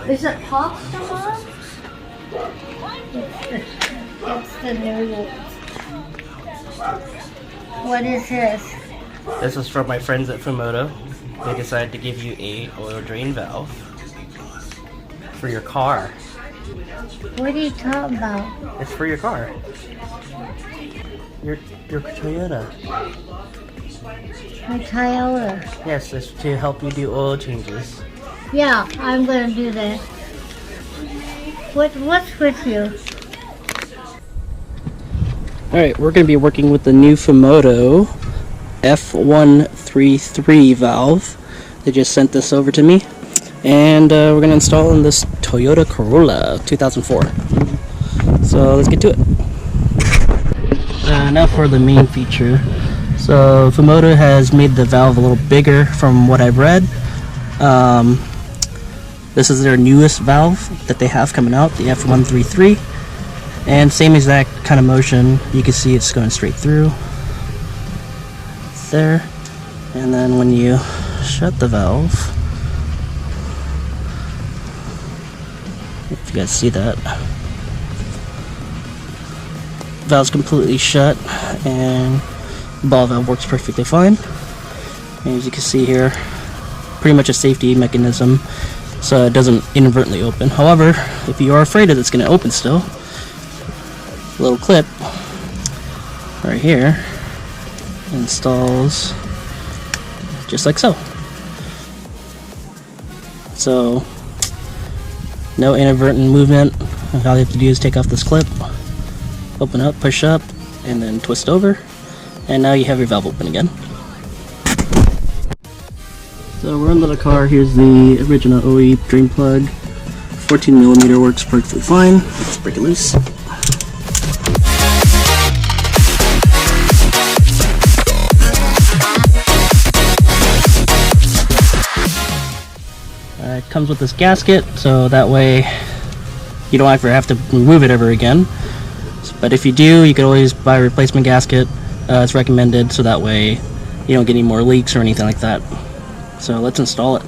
Is it pasta, Mom? It's the noodles. What is this? This is from my friends at Fumoto. They decided to give you a oil drain valve for your car. What are you talking about? It's for your car. Your Toyota. My Toyota. Yes, it's to help you do oil changes. Yeah, I'm gonna do that. What's with you? Alright, we're going to be working with the new Fumoto F133 valve. They just sent this over to me. And we're going to install in this Toyota Corolla 2004. So let's get to it. Now for the main feature. So Fumoto has made the valve a little bigger from what I've read. This is their newest valve that they have coming out, the F133. And same exact kind of motion. You can see it's going straight through. There. And then when you shut the valve, if you guys see that, valve's completely shut and the ball valve works perfectly fine. And as you can see here, pretty much a safety mechanism so it doesn't inadvertently open. However, if you are afraid that it's going to open still, a little clip right here installs just like so. So no inadvertent movement. All you have to do is take off this clip, open up, push up, and then twist over, and now you have your valve open again. So we're under the car. Here's the original OE drain plug. 14mm works perfectly fine. Let's break it loose. It comes with this gasket, so that way you don't ever have to remove it ever again. But if you do, you can always buy a replacement gasket. It's recommended, so that way you don't get any more leaks or anything like that. So let's install it.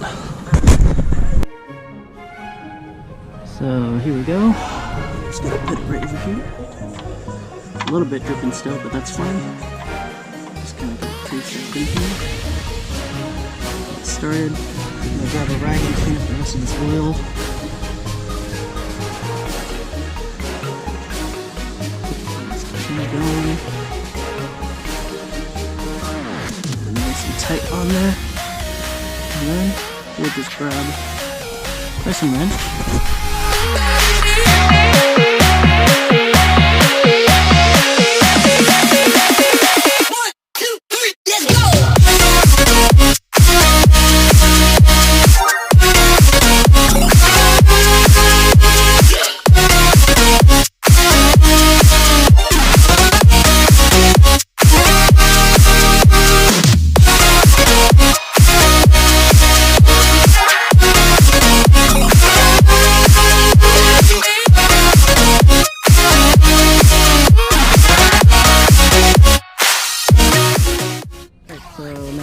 So here we go. Just gonna put it right over here. A little bit dripping still, but that's fine. Just gonna get it pre-set in here. Get started. I'm gonna grab a rag and clean up the rest of this oil. Just keep it going. Nice and tight on there. And then we'll just grab some wrench.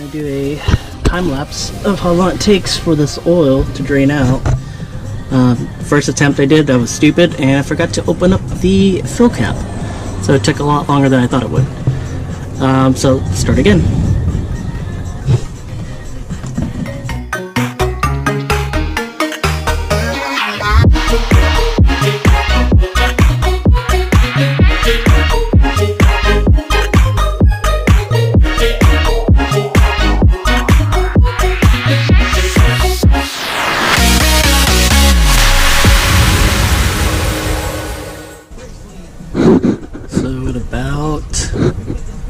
Do a time lapse of how long it takes for this oil to drain out. First attempt I did, that was stupid, and I forgot to open up the fill cap, so it took a lot longer than I thought it would. So let's start again. So at about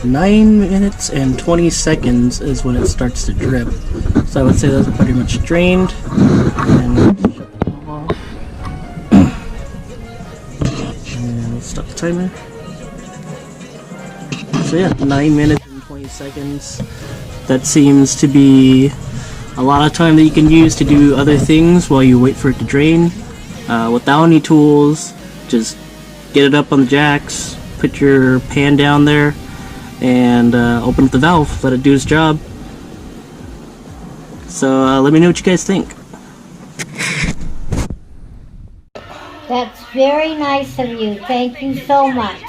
9 minutes and 20 seconds is when it starts to drip. So I would say that's pretty much drained. And shut the valve off. And let's stop the timer. So yeah, 9 minutes and 20 seconds. That seems to be a lot of time that you can use to do other things while you wait for it to drain. Without any tools, just get it up on the jacks, put your pan down there, and open up the valve, let it do its job. So let me know what you guys think. That's very nice of you. Thank you so much.